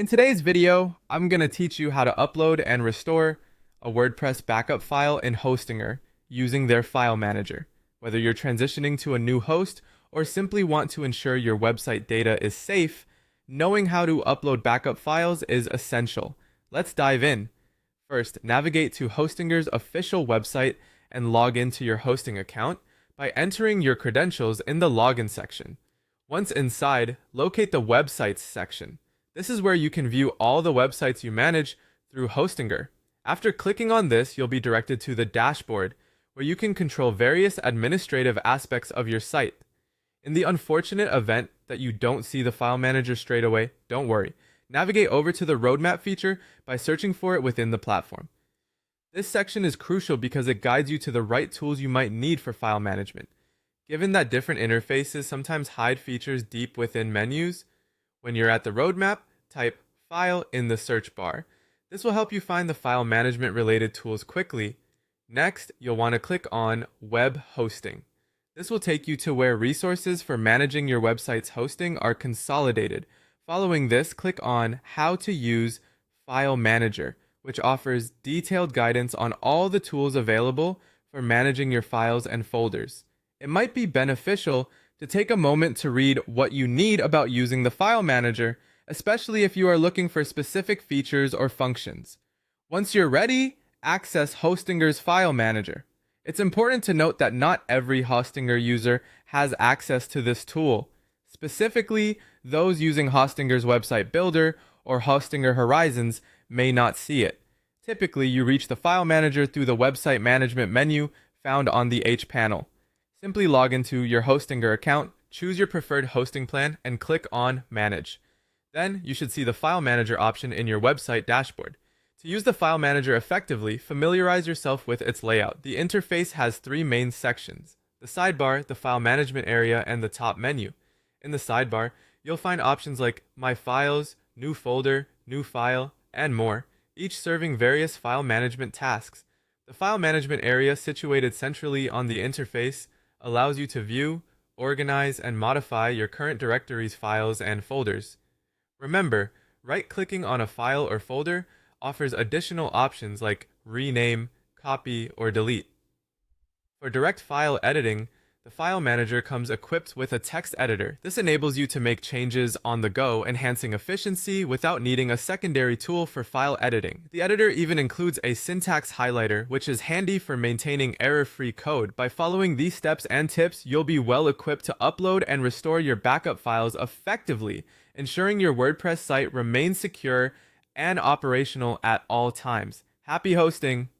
In today's video, I'm going to teach you how to upload and restore a WordPress backup file in Hostinger using their file manager. Whether you're transitioning to a new host or simply want to ensure your website data is safe, knowing how to upload backup files is essential. Let's dive in. First, navigate to Hostinger's official website and log into your hosting account by entering your credentials in the login section. Once inside, locate the websites section. This is where you can view all the websites you manage through Hostinger. After clicking on this, you'll be directed to the dashboard, where you can control various administrative aspects of your site. In the unfortunate event that you don't see the file manager straight away, don't worry. Navigate over to the roadmap feature by searching for it within the platform. This section is crucial because it guides you to the right tools you might need for file management. Given that different interfaces sometimes hide features deep within menus, when you're at the roadmap, type File in the search bar. This will help you find the file management related tools quickly. Next, you'll want to click on Web Hosting. This will take you to where resources for managing your website's hosting are consolidated. Following this, click on How to use File Manager, which offers detailed guidance on all the tools available for managing your files and folders. It might be beneficial to take a moment to read what you need about using the file manager, especially if you are looking for specific features or functions. Once you're ready, access Hostinger's file manager. It's important to note that not every Hostinger user has access to this tool. Specifically, those using Hostinger's website builder or Hostinger Horizons may not see it. Typically, you reach the file manager through the website management menu found on the H panel. Simply log into your Hostinger account, choose your preferred hosting plan, and click on Manage. Then, you should see the File Manager option in your website dashboard. To use the File Manager effectively, familiarize yourself with its layout. The interface has three main sections: the sidebar, the file management area, and the top menu. In the sidebar, you'll find options like My Files, New Folder, New File, and more, each serving various file management tasks. The file management area, situated centrally on the interface, allows you to view, organize, and modify your current directory's files and folders. Remember, right-clicking on a file or folder offers additional options like rename, copy, or delete. For direct file editing, the File Manager comes equipped with a text editor. This enables you to make changes on the go, enhancing efficiency without needing a secondary tool for file editing. The editor even includes a syntax highlighter, which is handy for maintaining error-free code. By following these steps and tips, you'll be well equipped to upload and restore your backup files effectively, ensuring your WordPress site remains secure and operational at all times. Happy hosting!